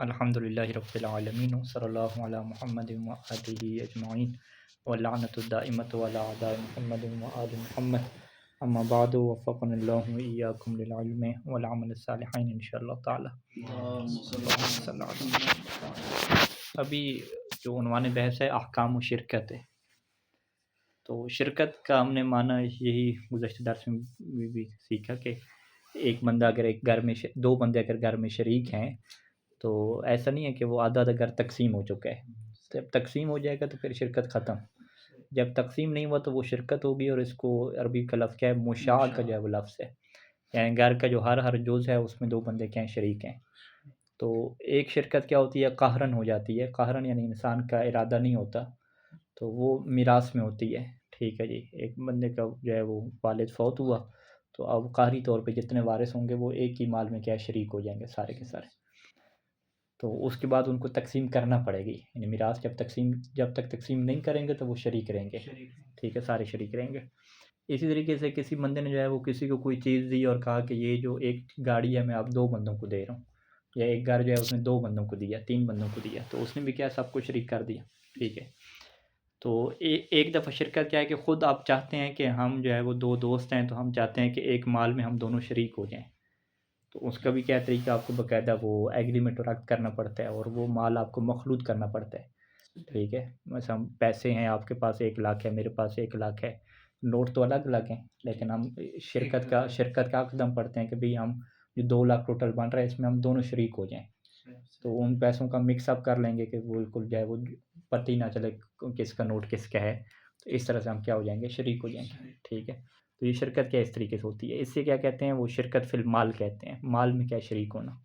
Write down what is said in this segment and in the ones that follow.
अल्हम्दुलिल्लाहि रब्बिल आलमीन सल्लल्लाहु अला मुहम्मदिन व आलिहि अजमाइन व लअनतु दाइमतु अला अदाइ मुहम्मदिन व आलि मुहम्मद अम्मा बादु वफ़क़नल्लाहु व इय्याकुम लिल इल्मि वल अमल सालिहीन इंशाअल्लाह ताला। अभी जो उन्वान बहस है अहकाम व शिरकत है। तो शिरकत का हमने माना यही गुज़श्ता दर्स में भी सीखा कि एक बंदा अगर एक घर में दो बंदे अगर घर में शरीक हैं तो ऐसा नहीं है कि वो आधा-आधा घर तक़सीम हो चुका है। जब तक़सीम हो जाएगा तो फिर शिरकत ख़त्म। जब तक़सीम नहीं हुआ तो वो शिरकत होगी और इसको अरबी का लफ़्ज़ क्या है, मुशाअ का जो है वो लफ़्ज़ है। यानी घर का जो हर जुज़ है उसमें दो बंदे क्या हैं, शरीक हैं। तो एक शिरकत क्या होती है, क़हरन हो जाती है। क़हरन यानी इंसान का इरादा नहीं होता, तो वो मीरास में होती है। ठीक है जी, एक बंदे का जो है वो वालिद फ़ौत हुआ, तो अब क़हरी तौर पे जितने वारिस होंगे वो एक ही माल में क्या है, शरीक हो जाएंगे सारे के सारे। तो उसके बाद उनको तक़सीम करना पड़ेगी, यानी मीरास जब तक तक़सीम नहीं करेंगे तो वो शरीक रहेंगे। ठीक है, सारे शरीक रहेंगे। इसी तरीके से किसी बंदे ने जो है वो किसी को कोई चीज़ दी और कहा कि ये जो एक गाड़ी है मैं अब 2 बंदों को दे रहा हूँ, या एक घर जो है उसने 2 बंदों को दिया, 3 बंदों को दिया, तो उसने भी क्या सबको शरीक कर दिया। ठीक है। तो एक दफ़ा शिरकत क्या है कि ख़ुद आप चाहते हैं कि हम जो है वो 2 दोस्त हैं, तो हम चाहते हैं कि एक माल में हम दोनों शरीक हो जाएँ। तो उसका भी क्या तरीका, आपको बाकायदा वो एग्रीमेंट रद्द करना पड़ता है और वो माल आपको मखलूत करना पड़ता है। ठीक है, बस हम पैसे हैं, आपके पास 1 लाख है, मेरे पास 1 लाख है, नोट तो अलग-अलग हैं, लेकिन हम शिरकत का अक़द हम पढ़ते हैं कि भई हम जो 2 लाख टोटल बन रहा है इसमें हम दोनों शरीक हो जाएँ। तो उन पैसों का मिक्स अप कर लेंगे कि वो बिल्कुल जो है वो पता ही ना चले किसका नोट किसका है। तो इस तरह से हम क्या हो जाएँगे, शरीक हो जाएँगे। ठीक है, तो ये शिरकत क्या इस तरीके से होती है। इससे क्या कहते हैं, वो शिरकत फ़िल माल कहते हैं, माल में क्या शरीक होना।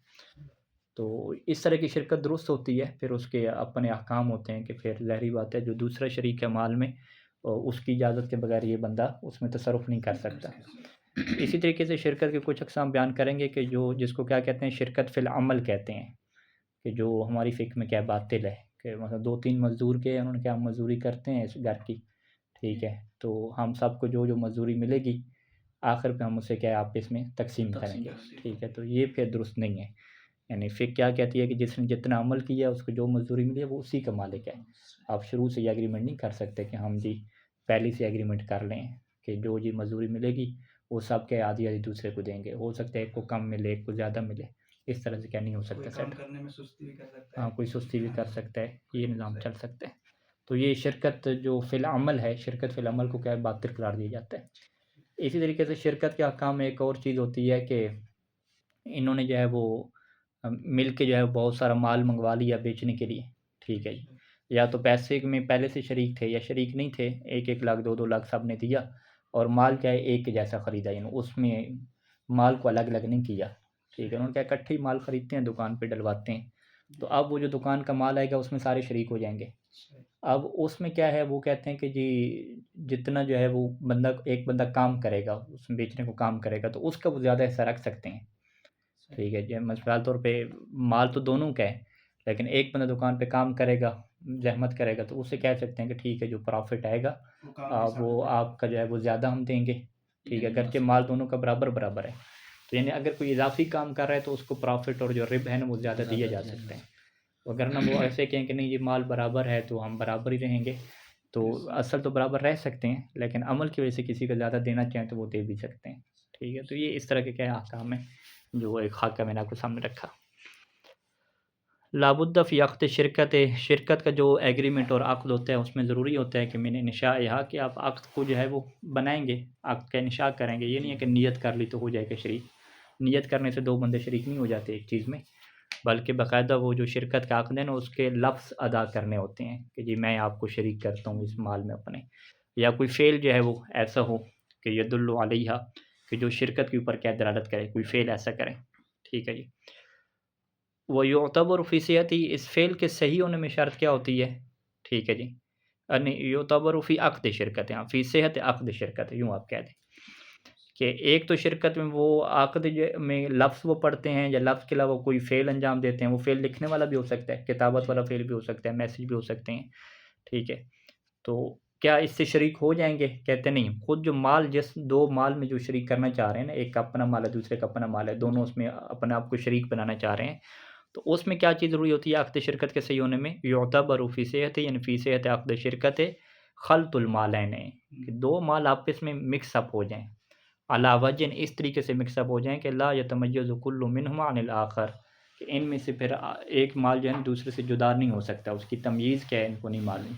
तो इस तरह की शिरकत दुरुस्त होती है। फिर उसके अपने अहकाम होते हैं कि फिर ज़ाहिर-सी बात है जो दूसरा शरीक है माल में, उसकी इजाज़त के बगैर ये बंदा उसमें तसर्रुफ़ नहीं कर सकता। इसी तरीके से शिरकत के कुछ अक़साम बयान करेंगे कि जो जिसको क्या कहते हैं, शिरकत फ़िल अमल कहते हैं, कि जो हमारी फ़िक़्ह में क्या बातिल है कि मतलब 2-3 मज़दूर के उन्होंने क्या मज़दूरी करते हैं इस घर की। ठीक है, तो हम सबको जो मज़दूरी मिलेगी आखिर पे हम उसे क्या है आपस में तक़सीम करेंगे। ठीक है, तो ये फिर दुरुस्त नहीं है। यानी फ़िक़्ह क्या कहती है कि जिसने जितना अमल किया है उसको जो मज़दूरी मिली है वो उसी का मालिक है। आप शुरू से ये एग्रीमेंट नहीं कर सकते कि हम जी पहले से एग्रीमेंट कर लें कि जो जी मज़दूरी मिलेगी वो सब क्या आधी-आधी दूसरे को देंगे। हो सकता है एक को कम मिले, एक को ज़्यादा मिले। इस तरह से क्या नहीं हो सकता सेट। हाँ, कोई सुस्ती भी कर सकता है, ये निज़ाम चल सकता है। तो ये शिरकत जो फ़िल अमल है, शिरकत फ़िल अमल को क्या है बातिल करार दिया जाता है। इसी तरीके से शिरकत के अहकाम में एक और चीज़ होती है कि इन्होंने जो है वो मिल के जो है बहुत सारा माल मँगवा लिया बेचने के लिए। ठीक है जी। या तो पैसे में पहले से शरीक थे या शरीक नहीं थे, 1-1 लाख 2-2 लाख सब ने दिया और माल क्या है एक जैसा ख़रीदा, यानी उसमें माल को अलग-अलग नहीं किया। ठीक है, उन्होंने क्या इकट्ठे ही माल ख़रीदते हैं, दुकान पे डलवाते हैं। तो अब वो जो दुकान का माल आएगा उसमें सारे शरीक हो जाएँगे। अब उसमें क्या है, वो कहते हैं कि जी जितना जो है वो एक बंदा काम करेगा, उसमें बेचने को काम करेगा तो उसका वो ज़्यादा हिस्सा रख सकते हैं। ठीक है, जो मिसाल तौर पे माल तो दोनों का है, लेकिन एक बंदा दुकान पे काम करेगा, ज़हमत करेगा तो उससे कह सकते हैं कि ठीक है जो प्रॉफ़िट आएगा वो आपका जो है वो ज़्यादा हम देंगे। ठीक है, करके माल दोनों का बराबर-बराबर है। तो यानी अगर कोई इज़ाफ़ी काम कर रहा है तो उसको प्रॉफ़िट और जो रिब है ना वो ज़्यादा दिया जा सकता है। अगर ना वो ऐसे कहें कि नहीं ये माल बराबर है तो हम बराबर ही रहेंगे, तो असल तो बराबर रह सकते हैं, लेकिन अमल की वजह से किसी को ज़्यादा देना चाहें तो वो दे भी सकते हैं। ठीक है, तो ये इस तरह के क्या अहकाम है जो एक ख़ाका मैंने आपके सामने रखा। लाबुद्दा फ़ी अक़्द शिरकत का जो एग्रीमेंट और अक़्द होता है उसमें ज़रूरी होता है कि मैंने निशा यहाँ कि आप अक़्द को जो है वो बनाएँगे, अक़्द का इंशा करेंगे। ये नहीं है कि नियत कर ली तो हो जाएगा शरीक। नियत करने से 2 बंदे शरीक नहीं हो जाते एक चीज़ में, बल्कि बाकायदा वो जो शिरकत का अक़्द है ना उसके लफ्ज़ अदा करने होते हैं कि जी मैं आपको शरीक करता हूँ इस माल में अपने। या कोई फ़ेल जो है वो ऐसा हो कि यदुल्लु अलैहा, कि जो शिरकत के ऊपर क्या दलालत करे, कोई फ़ेल ऐसा करें। ठीक है जी। व युअतबर फ़ी सिहती, इस फ़ेल के सही होने में शर्त क्या होती है? ठीक है जी। नहीं, युअतबर फ़ी अक़्द शिरकत, हाँ, फ़ी सिहत अक़्द शिरकत यूँ आप कह दें। कि एक तो शिरकत में वो अक़्द में लफ्ज़ वो पढ़ते हैं या लफ्ज़ के अलावा कोई फ़ेल अंजाम देते हैं। वो फ़ेल लिखने वाला भी हो सकता है, किताबत वाला फ़ेल भी हो सकता है, मैसेज भी हो सकते हैं। ठीक है। तो क्या इससे शरीक हो जाएँगे? कहते हैं नहीं, खुद जो माल जिस 2 माल में जो शरीक करना चाह रहे हैं ना, एक का अपना माल है, दूसरे का अपना माल है, दोनों उसमें अपने आप को शरीक बनाना चाह रहे हैं, तो उसमें क्या चीज़ ज़रूरी होती है अक़्द शिरकत के सही होने में? युअतबरु फ़ी सेहति यानी फ़ी सेहति अक़्द शिरकत खल्तुल मालैन कि दो माल आपस में मिक्स अप हो जाएँ। अला वजन इस तरीके से मिक्स अप हो जाएँ कि ला यतमय्यज़ु कुल्लु मिनहुमा अनिल आखर कि इनमें से फिर एक माल जो है दूसरे से जुदा नहीं हो सकता, उसकी तमीज़ क्या है इनको नहीं मालूम।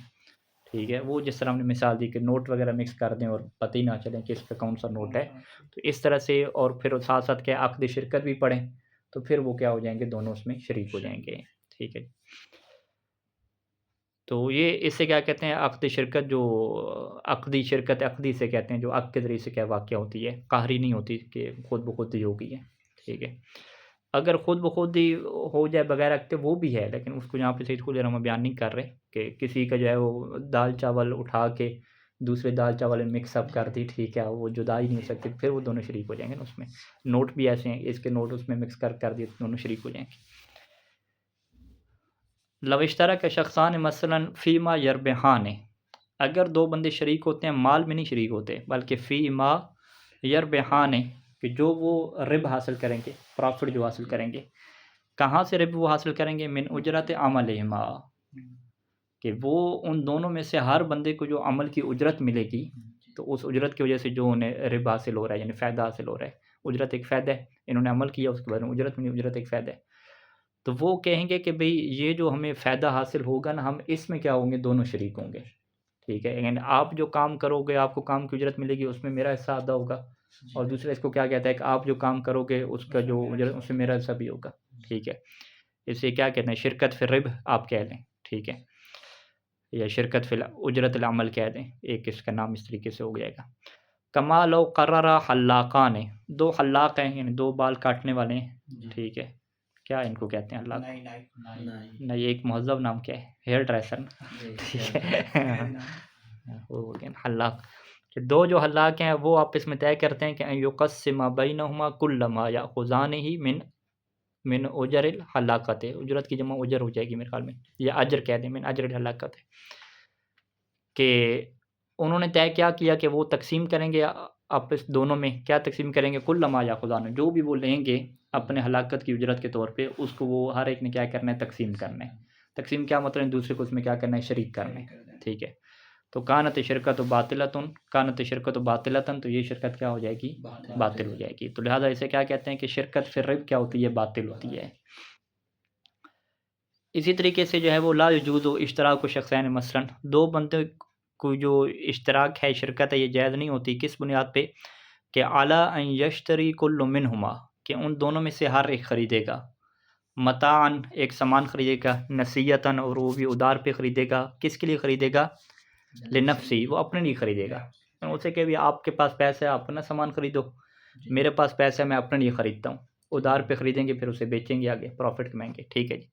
ठीक है, वो जिस तरह हमने मिसाल दी कि नोट वगैरह मिक्स कर दें और पता ही ना चले कि इसका कौन सा नोट है, तो इस तरह से और फिर साथ साथ क्या अक़्द शिरकत भी पढ़ें तो फिर वो क्या हो जाएंगे, दोनों उसमें शरीक हो जाएंगे। ठीक है, तो ये इससे क्या कहते हैं अक़्द शिरकत, जो अक़दी शिरकत अक़दी से कहते हैं, जो अक़्द के ज़रिए से क्या वाक़या होती है, क़ाहरी नहीं होती कि खुद ब खुद ही हो गई है। ठीक है, अगर खुद ब खुद ही हो जाए बगैर अक़्द वो भी है, लेकिन उसको यहाँ पे सही खुले हम बयान नहीं कर रहे कि किसी का जो है वो दाल चावल उठा के दूसरे दाल चावल में मिक्स अप कर दी, ठीक है, वो जुदा ही नहीं हो सकते, फिर वो दोनों शरीक हो जाएंगे ना उसमें। नोट भी ऐसे हैं, इसके नोट उसमें मिक्स कर दिए तो दोनों शरीक हो जाएंगे। लविश्तरा के शख्सान मसलन फ़ीमा यरबहान, अगर दो बंदे शरीक होते हैं माल में नहीं शरीक होते बल्कि फ़ीमा यरबहान कि जो वो रिब हासिल करेंगे, प्रॉफिट जो हासिल करेंगे, कहाँ से रिब वो हासिल करेंगे? मिन उजरत अमलिहिमा कि वो उन दोनों में से हर बंदे को जो अमल की उजरत मिलेगी, तो उस उजरत की वजह से जो उन्हें रिब हासिल हो रहा है यानी फ़ायदा हासिल हो रहा है। उजरत एक फ़ायदा है, इन्होंने अमल किया उसके बाद में उजरत मिली, उजरत एक फ़ायदा है। तो वो कहेंगे कि भई ये जो हमें फ़ायदा हासिल होगा ना, हम इसमें क्या होंगे, दोनों शरीक होंगे। ठीक है, यानी आप जो काम करोगे आपको काम की उजरत मिलेगी, उसमें मेरा हिस्सा आधा होगा, और दूसरा इसको क्या कहता है कि आप जो काम करोगे उसका जो उजरत उसमें मेरा हिस्सा भी होगा। ठीक है, इसे क्या कहते हैं, शिरकत फ़िर रिब आप कह लें। ठीक है, या शिरकत फ़िल उजरतुल अमल कह दें, एक इसका नाम इस तरीके से हो जाएगा। कमा लो कर्ररा हल्लाकान, दो हल्लाक हैं यानी दो बाल काटने वाले हैं। ठीक है, क्या इनको कहते हैं हल्लाक? नहीं, एक मुहज़्ज़ब नाम क्या है, हेयर ड्रेसर। ठीक है, वो हो गया हल्लाक कि दो जो हल्लाक हैं वो आपस में तय करते हैं कि युक़स्सिमा बैनहुमा कुल्लमा याख़ुज़ानिही मिन मिन उजरिल हलाकत, उजरत की जमा उजर हो जाएगी मेरे ख्याल में, या अजर कह दें, मिन अजरिल हलाकत कि उन्होंने तय क्या किया कि वो तकसीम करेंगे आपस दोनों में, क्या तकसीम करेंगे, कुल्लमा याख़ुज़ान, जो भी वो लेंगे अपने हलाकत की उजरत के तौर पे, उसको वो हर एक ने क्या करना है, तकसीम करना है। तकसीम क्या मतलब है, दूसरे को उसमें क्या करना है, शरीक करना है। ठीक है, तो कानत शिरकत बातिलतुन, कानत शिरकत बातिलतन, तो ये शिरकत क्या हो जाएगी, बातिल हो जाएगी। तो लिहाजा इसे क्या कहते हैं कि शिरकत फिर रिब क्या होती है, बातिल होती है। इसी तरीके से जो है वो ला यजूज़ु इश्तराकु शख्सैन मसलन, दो बंदे को जो इश्तराक है, शिरकत है, ये जायज़ नहीं होती। किस बुनियाद पे? कि अला अन यश्तरी कुल्लु मिनहुमा, कि उन दोनों में से हर एक ख़रीदेगा, मताअन एक सामान ख़रीदेगा, नसीयतन और वो भी उधार पे ख़रीदेगा। किसके लिए ख़रीदेगा? लिनफ़्सी, वो अपने लिए ख़रीदेगा। तो उसे कहे भी आपके पास पैसा है आप अपना सामान ख़रीदो, मेरे पास पैसा है मैं अपने लिए ख़रीदता हूँ। उधार पे ख़रीदेंगे फिर उसे बेचेंगे आगे, प्रॉफ़िट कमाएँगे। ठीक है जी,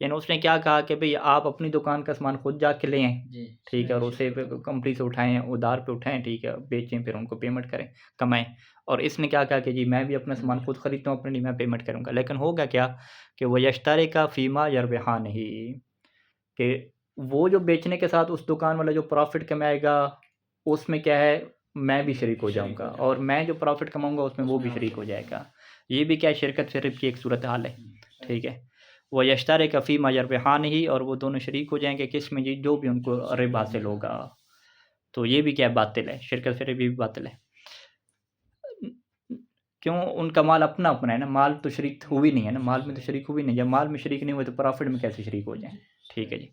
यानी उसने क्या कहा कि भई आप अपनी दुकान का सामान खुद जाके ले आएँ, ठीक है, और उसे कंपनी से उठाएँ, उधार पे उठाएँ, ठीक है, बेचें, फिर उनको पेमेंट करें, कमाएँ। और इसने क्या कहा कि जी मैं भी अपना सामान खुद खरीदता हूँ, अपने लिए मैं पेमेंट करूँगा। लेकिन होगा क्या कि वो यश्तरिका फ़ीमा यरबहानिही, कि वो जो बेचने के साथ उस दुकान वाला जो प्रॉफ़िट कमाएगा, उसमें क्या है, मैं भी शरीक हो जाऊँगा, और मैं जो प्रॉफ़िट कमाऊँगा उसमें वो भी शरीक हो जाएगा। ये भी क्या है, शिरकत फिर रिब की एक सूरत हाल है। ठीक है, वो यश्तरिका फ़ीमा यरबहानिही, और वो दोनों शरीक हो जाएंगे किस में जी, जो भी उनको रिब हासिल होगा। तो ये भी क्या है, बातिल है, शिरकत फिर रिब भी बातिल है। क्यों? उनका माल अपना-अपना है ना, माल तो शरीक हुई नहीं है ना, माल में तो शरीक हुई नहीं। जब माल में शरीक नहीं हुए तो प्रॉफ़िट में कैसे शरीक हो जाएँ? ठीक है जी।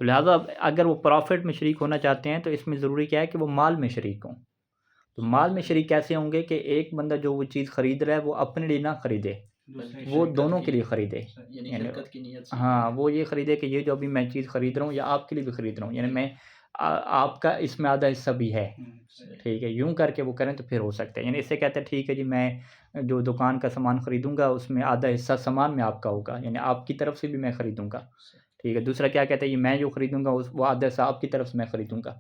तो लिहाजा अगर वो प्रॉफ़िट में शरीक होना चाहते हैं तो इसमें ज़रूरी क्या है कि वो माल में शरीक हों। तो माल में शरीक कैसे होंगे कि एक बंदा जो वो चीज़ खरीद रहा है वो अपने लिए ना खरीदे, वो दोनों के लिए खरीदे। यानी हाँ, वो ये खरीदे कि ये जो अभी मैं चीज़ खरीद रहा हूँ या आपके लिए भी खरीद रहा हूँ, यानी मैं आपका इसमें आधा हिस्सा भी है। ठीक है, यूँ करके वो करें तो फिर हो सकता है। यानी इससे कहते हैं ठीक है जी, मैं जो दुकान का सामान खरीदूँगा उसमें आधा हिस्सा सामान में आपका होगा, यानी आपकी तरफ से भी मैं खरीदूँगा। ठीक है, दूसरा क्या कहता है, ये मैं जो खरीदूँगा उस वो आधा हिस्सा आपकी तरफ से मैं खरीदूँगा।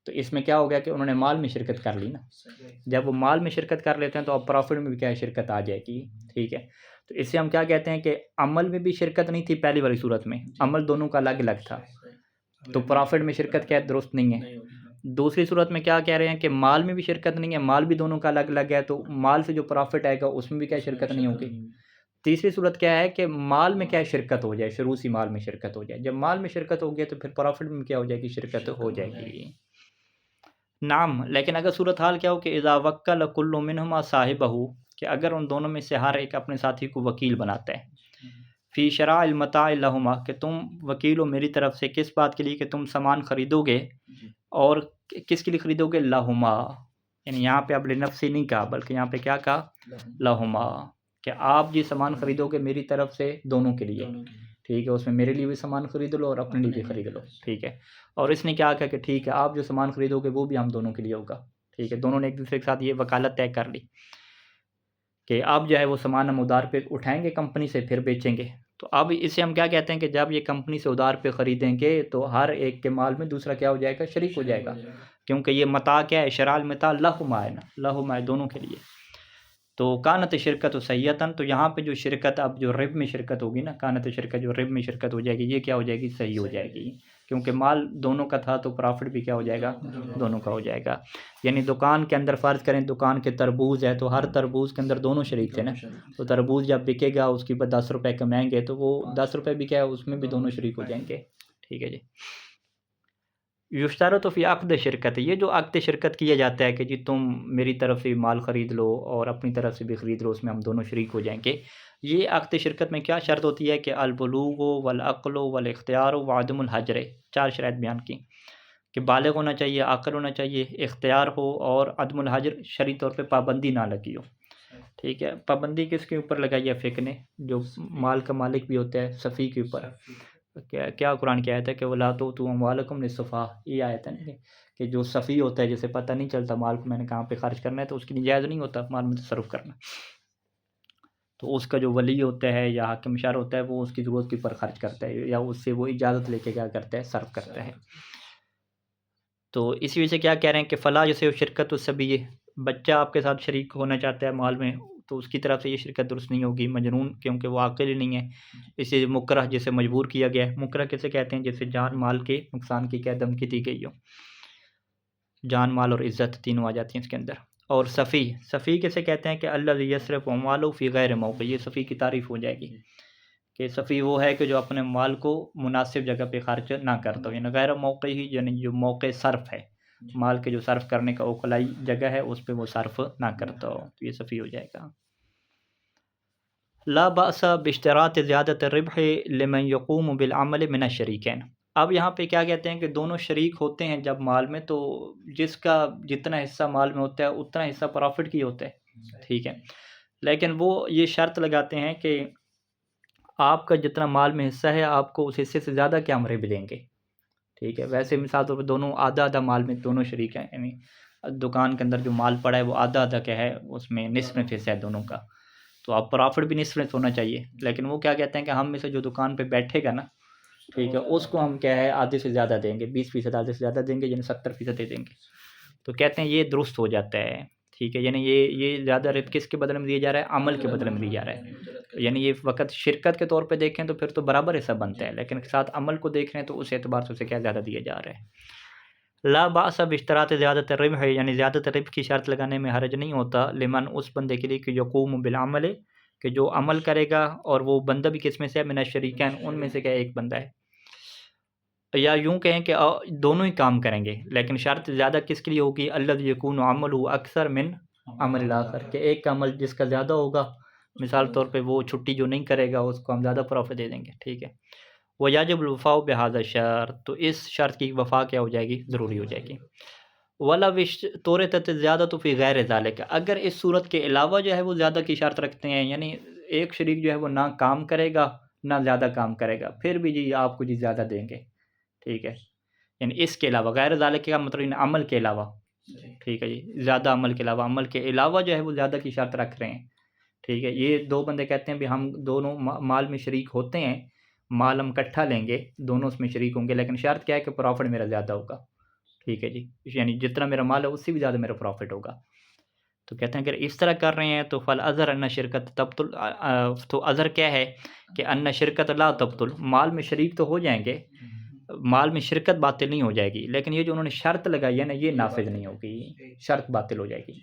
तो इसमें क्या हो गया कि उन्होंने माल में शिरकत कर ली ना। जब वो माल में शिरकत कर लेते हैं तो अब प्रॉफ़िट में भी क्या है, शिरकत आ जाएगी। ठीक है, तो इससे हम क्या कहते हैं कि अमल में भी शिरकत नहीं थी पहली वाली सूरत में, अमल दोनों का अलग-अलग था, तो प्रॉफ़िट में शिरकत क्या है, दुरुस्त नहीं है। दूसरी सूरत में क्या कह रहे हैं कि माल में भी शिरकत नहीं है, माल भी दोनों का अलग-अलग है, तो माल से जो प्रॉफ़िट आएगा उसमें भी क्या शिरकत नहीं होगी। तीसरी सूरत क्या है कि माल में क्या है, शिरकत हो जाए, शुरू से माल में शिरकत हो जाए। जब माल में शिरकत हो गया तो फिर प्रॉफिट में क्या हो जाएगी, शिरकत हो जाएगी। नाम, लेकिन अगर सूरत हाल क्या हो कि इज़ा वक्कल कुल्लु मिनहुमा साहिबहू, कि अगर उन दोनों में से हर एक अपने साथी को वकील बनाता है, फ़ी शराइल मताइ लहुमा, कि तुम वकील हो मेरी तरफ से किस बात के लिए, कि तुम सामान खरीदोगे, और किसके लिए खरीदोगे, लहुमा, यानी यहाँ पे अब लिनफ्सी नहीं कहा, बल्कि यहाँ पे क्या कहा, लहुमा, कि आप जी सामान खरीदोगे मेरी तरफ से दोनों के लिए, ठीक है, उसमें मेरे लिए भी सामान खरीद लो और अपने लिए भी खरीद लो, ठीक है। और इसने क्या कहा कि ठीक है, आप जो सामान खरीदोगे वो भी हम दोनों के लिए होगा, ठीक है। दोनों ने एक दूसरे के साथ ये वकालत तय कर ली कि अब जो है वो सामान हम उधार पे उठाएंगे कंपनी से, फिर बेचेंगे। तो अब इसे हम क्या कहते हैं कि जब ये कंपनी से उधार पे ख़रीदेंगे तो हर एक के माल में दूसरा क्या हो जाएगा, शरीक हो जाएगा, क्योंकि ये मता क्या है, शराल मता लहुमा है ना, लहुमा है दोनों के लिए। तो कानत शिरकत सहीतन, तो यहाँ पे जो शिरकत, अब जो रिब में शिरकत होगी ना, कानत शिरकत जो रिब में शिरकत हो जाएगी, ये क्या हो जाएगी, सही हो जाएगी, क्योंकि माल दोनों का था तो प्रॉफिट भी क्या हो जाएगा, दोनों का हो जाएगा। यानी दुकान के अंदर फ़र्ज़ करें दुकान के तरबूज है, तो हर तरबूज के अंदर दोनों शरीक थे ना, तो तरबूज जब बिकेगा उसके बाद 10 रुपये कमाएंगे, तो वो 10 रुपये भी क्या है, उसमें भी दोनों शरीक हो जाएंगे, ठीक है जी। युश्तारो तो फ़ी अक़्द शिरकत, ये जो अक़्द शिरकत किया जाता है कि जी तुम मेरी तरफ से माल ख़रीद लो और अपनी तरफ से भी ख़रीद लो, उसमें हम दोनों शरीक हो जाएंगे। ये अक़्द शिरकत में क्या शर्त होती है कि अल-बुलूग़ु वल अक़्लु वल इख्तियारु व अदमुल हज्र, 4 शराइत बयान की, कि बालिग़ होना चाहिए, अक़ल होना चाहिए, इख्तियार हो, और अदमुल हज्र शरई तौर पे पाबंदी ना लगी हो, ठीक है। पाबंदी किसके ऊपर लगाई है, फ़िक़्ह ने, जो माल का मालिक भी होता है, सफ़ी के ऊपर। क्या क्या कुरान की आयत है कि वला तो अम्वालकुम लिस्सफ़ा, ये आयत है ना कि जो सफ़ी होता है, जिसे पता नहीं चलता माल को मैंने कहाँ पे खर्च करना है, तो उसके लिए जायज़ नहीं होता माल में तसर्रुफ़ करना। तो उसका जो वली होता है या हाकिम शार होता है, वो उसकी ज़रूरत के ऊपर खर्च करता है, या उससे वो इजाज़त लेके क्या करता है, सर्व करता है। तो इसी वजह से क्या कह रहे हैं कि फ़ला जैसे शिरकत सभी, ये बच्चा आपके साथ शरीक होना चाहता है माल में, तो उसकी तरफ से ये शिरकत दुरुस्त नहीं होगी, मजनून, क्योंकि वो आक़िल ही नहीं है। इसे मुकरह, जिसे मजबूर किया गया है, मुकरह किसे कहते हैं, जिसे जान माल के नुकसान की क्या धमकी दी गई हो, जान माल और इज़्ज़त तीनों आ जाती हैं इसके अंदर। और सफ़ी, सफ़ी किसे कहते हैं कि अल्लज़ी यस्रिफ़ु अम्वालहु फ़ी गैरि मौक़ि, ये सफ़ी की तारीफ़ हो जाएगी कि सफ़ी वो है कि जो अपने माल को मुनासिब जगह पे खर्च ना करता हो, यानी गैर मौक़ि ही, यानी जो मौक़े सर्फ़ है, माल के जो सर्फ़ करने का ओखलाई जगह है उस पे वो सर्फ़ ना करता हो, तो ये सफ़ी हो जाएगा। ला बअसा बिश्तरात ज़ियादत रिब्ह लिमन यक़ूमु बिल अमल मिन अश-शरीकैन। अब यहाँ पे क्या कहते हैं कि दोनों शरीक होते हैं जब माल में, तो जिसका जितना हिस्सा माल में होता है उतना हिस्सा प्रॉफिट की होता है, ठीक है। लेकिन वो ये शर्त लगाते हैं कि आपका जितना माल में हिस्सा है, आपको उस हिस्से से ज़्यादा क्या हम रिब देंगे, ठीक है। वैसे मिसाल तौर पे दोनों आधा-आधा माल में दोनों शरीक हैं, यानी दुकान के अंदर जो माल पड़ा है वो आधा-आधा क्या है, उसमें निस्फ़ हिस्सा है दोनों का, तो अब प्रॉफिट भी निस्फ़ होना चाहिए। लेकिन वो क्या कहते हैं कि हम में से जो दुकान पे बैठेगा ना, ठीक है, उसको हम क्या है आधे से ज़्यादा देंगे, 20% आधे से ज़्यादा देंगे, यानी 70% दे देंगे। तो कहते हैं ये दुरुस्त हो जाता है, ठीक है। यानी ये ज़्यादा रिब किसके बदले में दिया जा रहा है, अमल के बदले में दिया जा रहा है। यानी ये फ़कत शिरकत के तौर पे देखें तो फिर तो बराबर हिस्सा बनता है, लेकिन साथ अमल को देख रहे हैं तो उस एतबार से उसे क्या ज़्यादा दिया जा रहा है। ला बाअस बिश्तरात ज़ियादत रिब है, यानी ज़्यादत रिब की शर्त लगाने में हर्ज नहीं होता, लिमन, उस बंदे के लिए कि यक़ूमु बिल अमल, कि जो अमल करेगा, और वो बंदा भी किसमें से है, मिन अश-शरीकैन, उनमें से क्या एक बंदा है, या यूँ कहें कि दोनों ही काम करेंगे, लेकिन शर्त ज़्यादा किसके लिए होगी, अल्लज़ी यकूनु अमलुहु अक्सर मिन अमलिल आखर, कि एक का अमल जिसका ज़्यादा होगा, मिसाल तौर पे वो छुट्टी जो नहीं करेगा उसको हम ज़्यादा प्रॉफ़िट दे देंगे, ठीक है। वयाजिबुल वफ़ाउ बिहाज़ा शर्त, तो इस शर्त की वफ़ा क्या हो जाएगी, ज़रूरी हो जाएगी। वला विश तोरतत ज़्यादतु फ़ी गैरि ज़ालिक, अगर इस सूरत के अलावा जो है वो ज़्यादा की शर्त रखते हैं, यानी एक शरीक जो है वो ना काम करेगा, ना ज़्यादा काम करेगा, फिर भी जी आपको जी ज़्यादा देंगे, ठीक है। यानी इसके अलावा, गैर ज़ालिक का मतलब यानी अमल के अलावा, ठीक है जी, ज़्यादा अमल के अलावा, अमल के अलावा जो है वो ज़्यादा की शर्त रख रहे हैं, ठीक है। ये 2 बंदे कहते हैं भी हम दोनों माल में शरीक होते हैं, माल हम इकट्ठा लेंगे, दोनों उसमें शरीक होंगे, लेकिन शर्त क्या है कि प्रॉफ़िट मेरा ज़्यादा होगा, ठीक है जी। यानी जितना मेरा माल है उससे भी ज़्यादा मेरा प्रॉफ़िट होगा। तो कहते हैं अगर इस तरह कर रहे हैं तो फल अज़र अन्ना शिरकत तब्तुल, तो अज़र क्या है कि अन्ना शिरकत ला तब्तुल, माल में शरीक तो हो जाएँगे, माल में शिरकत बातिल नहीं हो जाएगी, लेकिन ये जो उन्होंने शर्त लगाई है ना, ये नाफ़िज़ नहीं होगी, शर्त बातिल हो जाएगी,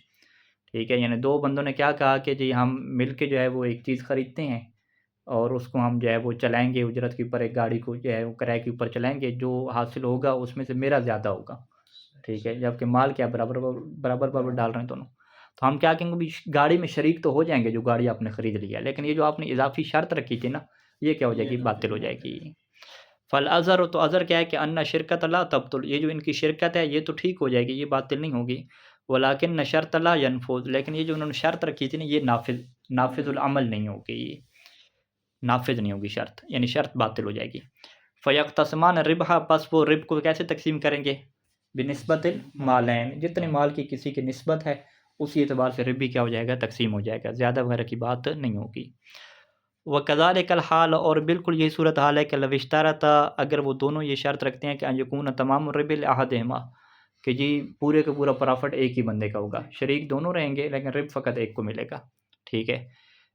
ठीक है। यानी 2 बंदों ने क्या कहा कि जी हम मिल के जो है वो एक चीज़ खरीदते हैं, और उसको हम जो है वो चलाएँगे उजरत के ऊपर, एक गाड़ी को जो है वो किराए के ऊपर चलाएँगे, जो हासिल होगा उसमें से मेरा ज़्यादा होगा, ठीक है? जबकि माल क्या बराबर डाल रहे हैं दोनों। तो हम क्या कहेंगे, भी गाड़ी में शरीक तो हो जाएँगे जो गाड़ी आपने खरीद लिया, लेकिन ये जो आपने इज़ाफ़ी शर्त रखी थी ना, ये क्या हो जाएगी, बातिल हो जाएगी। फल अज़र, तो अज़र क्या है कि अन्ना शिरकत ला तब्तुल, ये जो इनकी शिरकत है ये तो ठीक हो जाएगी, ये बातिल नहीं होगी। वलाकिन शर्त ला यनफुज़, लेकिन ये जो उन्होंने शर्त रखी थी ना, ये नाफ़िज़ुल अमल नहीं होगी, ये नाफ़िज़ नहीं होगी शर्त, यानी शर्त बातिल हो जाएगी। फ़यक़्तसिमान रिबहा, बस वो रिब को कैसे तक़सीम करेंगे, बिनिस्बतिल मालैन, जितने माल की किसी की निस्बत है उसी एतबार से रिब भी क्या हो जाएगा, तक़सीम हो जाएगा, ज़्यादा वगैरह की बात नहीं होगी। व कज़ालिकल हाल, और बिल्कुल यही सूरत हाल है कि लव इश्तरता, अगर वो दोनों ये शर्त रखते हैं कि अन यकून तमाम रिबिल अहदिहिमा, कि जी पूरे का पूरा प्रॉफ़िट एक ही बंदे का होगा, शरीक दोनों रहेंगे लेकिन रिब फ़कत एक को मिलेगा, ठीक है?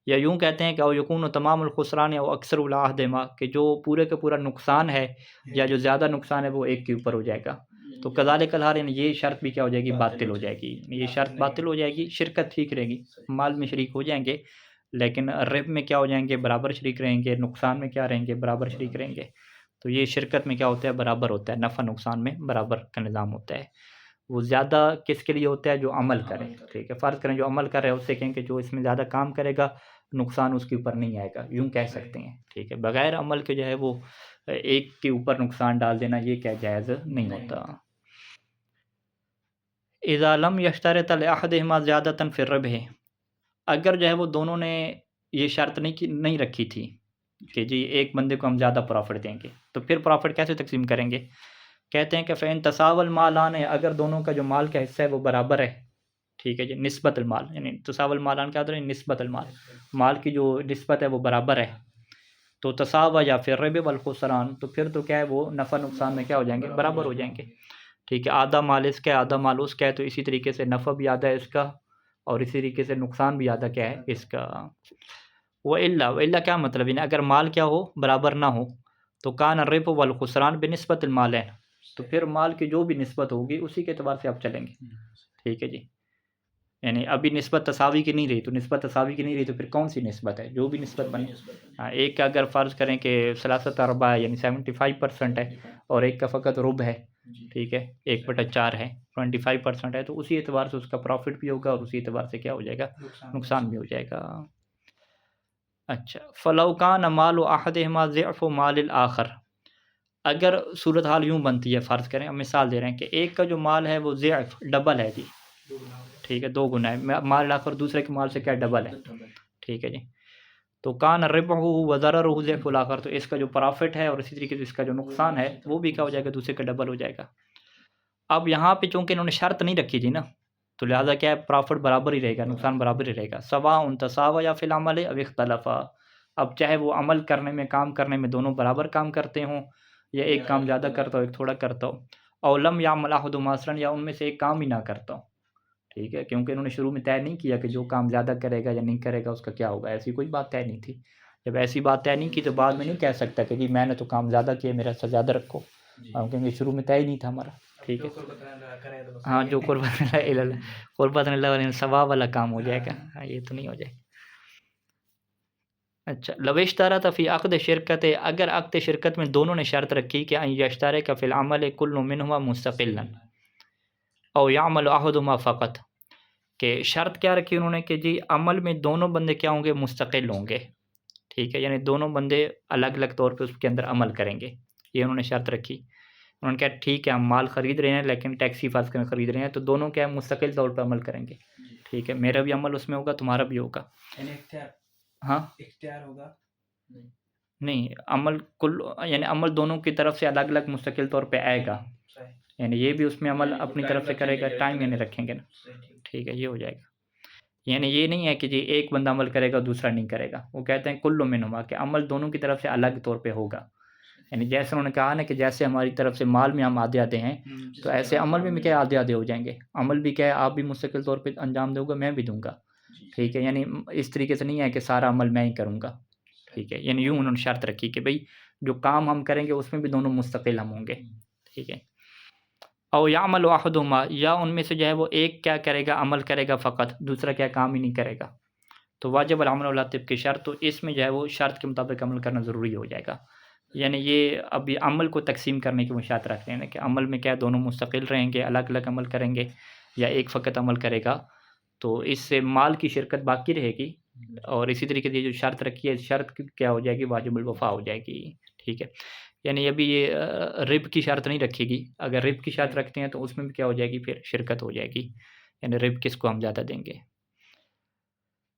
या यूँ कहते हैं कि औ यकून तमामुल खुसरान या अक्सरुल अहदिहिमा, कि जो पूरे का पूरा नुकसान है या जो ज़्यादा नुकसान है वो एक के ऊपर हो जाएगा। तो कज़ालिकल हाल, यानी ये शर्त भी क्या हो जाएगी, बातिल हो जाएगी, ये शर्त बातिल हो जाएगी, शिरकत ठीक रहेगी, माल में शरीक हो जाएँगे, लेकिन रिब में क्या हो जाएँगे, बराबर शरीक रहेंगे, नुकसान में क्या रहेंगे, बराबर शरीक रहेंगे। तो ये शिरकत में क्या होता है, बराबर होता है, नफ़ा नुकसान में बराबर का निज़ाम होता है। वो ज़्यादा किसके लिए होता है, जो अमल करे, ठीक है? फ़र्ज़ करें जो अमल कर रहा है उससे कहें कि जो इसमें ज़्यादा काम करेगा, नुकसान उसके ऊपर नहीं आएगा, यूँ कह सकते हैं, ठीक है? बग़ैर अमल के जो है वो एक के ऊपर नुकसान डाल देना, ये क्या जायज़ नहीं होता। इज़ा लम यश्तरित li अहदिहिमा ज़ियादतन फ़ी रिब्ह, अगर जो है वो दोनों ने ये शर्त नहीं रखी थी कि जी एक बंदे को हम ज़्यादा प्रॉफ़िट देंगे, तो फिर प्रॉफ़िट कैसे तक़सीम करेंगे? कहते हैं कि फ़इन तसावल मालान है, अगर दोनों का जो माल का हिस्सा है वो बराबर है, ठीक है जी, निस्बतुल माल, यानी तसावल मालान क्या होता है, निस्बतुल माल, माल की जो निस्बत है वो बराबर है, तो तसावा या फिर रिब वल खुसरान, तो फिर तो क्या है वो नफ़ा नुकसान में क्या हो जाएँगे, बराबर हो जाएँगे, ठीक है? आधा माल इसका है, आधा माल उसका है, तो इसी तरीके से नफ़ा भी आधा है इसका और इसी तरीके से नुकसान भी आधा क्या है, इसका। व इल्ला क्या मतलब है ना, अगर माल क्या हो, बराबर ना हो, तो कान रिब वल खुसरान बिनिस्बतिल मालैन, तो फिर माल की जो भी निस्बत होगी उसी के एतबार से आप चलेंगे, ठीक है जी? यानी अभी निस्बत तसावी की नहीं रही, तो निस्बत तसावी की नहीं रही तो फिर कौन-सी निस्बत है, जो भी निस्बत बने। हाँ, एक का अगर फ़र्ज़ करें कि सलासत अरबा है, यानी 75% है, और एक का फ़कत रुब है, ठीक है? 1/4 है, 25% है, तो उसी एतबार से उसका प्रॉफ़िट भी होगा और उसी एतबार से क्या हो जाएगा, नुकसान भी हो जाएगा। अच्छा, फ़लौ कान मालु अहदिहिमा ज़िअफ़ु मालिल आख़र, अगर सूरत हाल यूँ बनती है, फ़र्ज़ करें, हम मिसाल दे रहे हैं कि एक का जो माल है वो ज़िअफ़ डबल है जी, ठीक है, 2 गुना है, माल आख़र दूसरे के माल से क्या डबल है, ठीक है जी। तो कान रिबहु व ज़ररुहु ज़िअफ़ुल आख़र, तो इसका जो प्रॉफ़िट है और इसी तरीके से इसका जो नुकसान है वो भी क्या हो जाएगा, दूसरे का डबल हो जाएगा। अब यहाँ पे चूँकि इन्होंने शर्त नहीं रखी थी ना, तो लिहाज़ा क्या है, प्रॉफ़िट बराबर ही रहेगा, नुकसान बराबर ही रहेगा। सवाउन तसावया फ़िल अमल अव इख्तलफ़ा, अब चाहे वो अमल करने में, काम करने में दोनों बराबर काम करते हों, या एक काम ज़्यादा करता हो, एक थोड़ा करता हो, औ लम यअमल अहदुहुमा असलन, या उनमें से एक काम ही ना करता हो, ठीक है? क्योंकि इन्होंने शुरू में तय नहीं किया कि जो काम ज़्यादा करेगा या नहीं करेगा उसका क्या होगा, ऐसी कोई बात तय नहीं थी। जब ऐसी बात तय नहीं की तो बाद में नहीं कह सकता कि जी मैंने तो काम ज़्यादा किया, मेरा हिस्सा ज़्यादा रखो, क्योंकि शुरू में तय ही नहीं था हमारा, ठीक है? हाँ, जो कुर्बतन लिल्लाह सवाब वाला काम हो जाएगा, हाँ, ये तो नहीं हो जाएगा। अच्छा, लव इश्तरत फ़ी अक़्द शिरकत, अगर अक़्द शिरकत में दोनों ने शर्त रखी कि अन यश्तरिक फ़िल अमल कुल्लु मिनहुमा मुस्तक़िल्लन औ यअमल अहदुहुमा फ़क़त, कि शर्त क्या रखी उन्होंने कि जी अमल में दोनों बंदे क्या होंगे, मुस्तक़िल होंगे, ठीक है? यानी दोनों बंदे अलग-अलग तौर पे उसके अंदर अमल करेंगे, ये उन्होंने शर्त रखी। उन्होंने कहा ठीक है, हम माल ख़रीद रहे हैं लेकिन टैक्सी फ़र्ज़ करें ख़रीद रहे हैं, तो दोनों क्या है, मुस्तक़िल तौर पे अमल करेंगे, ठीक है? मेरा भी अमल उसमें होगा, तुम्हारा भी होगा। हाँ? इख्तियार होगा? नहीं, अमल यानी अमल दोनों की तरफ से अलग-अलग मुस्तक़िल तौर पे आएगा, यानी ये भी उसमें अमल अपनी तरफ से करेगा, टाइम यानी रखेंगे ना, ठीक है, ये हो जाएगा। यानी ये नहीं है कि जी एक बंदा अमल करेगा, दूसरा नहीं करेगा, वो कहते हैं कुल्लु मिनहुमा, कि अमल दोनों की तरफ से अलग तौर पे होगा। यानी जैसे उन्होंने कहा ना कि जैसे हमारी तरफ से माल में हम आधे-आधे हैं, तो ऐसे अमल में भी क्या आधे-आधे हो जाएँगे। अमल भी क्या है, आप भी मुस्तक़िल तौर पे अंजाम दोगे, मैं भी दूँगा, ठीक है? यानी इस तरीके से नहीं है कि सारा अमल मैं ही करूँगा, ठीक है? यानी यूँ उन्होंने शर्त रखी कि भई जो काम हम करेंगे उसमें भी दोनों मुस्तक़िल हम होंगे, ठीक है? औ यअमलु अहदुहुमा, या उनमें से जो है वो एक क्या करेगा, अमल करेगा फ़क़त, दूसरा क्या काम ही नहीं करेगा, तो वाजिब अल अमल अला तिब्क़ि शर्त, तो इसमें जो है वो शर्त के मुताबिक अमल करना ज़रूरी हो जाएगा। यानी ये अभी अमल को तक़सीम करने की वो शर्त रख रहे हैं ना कि अमल में क्या दोनों मुस्तक़िल रहेंगे, अलग-अलग अमल करेंगे या एक फ़क़त अमल करेगा, तो इससे माल की शिरकत बाकी रहेगी। और इसी तरीके से ये जो शर्त रखी है, इस शर्त की क्या हो जाएगी, वाजिबुल वफ़ा हो जाएगी, ठीक है। यानी अभी ये रिब की शर्त नहीं रखेगी, अगर रिब की शर्त रखते हैं तो उसमें भी क्या हो जाएगी, फिर शिरकत हो जाएगी, यानी रिब किसको हम ज़्यादा देंगे।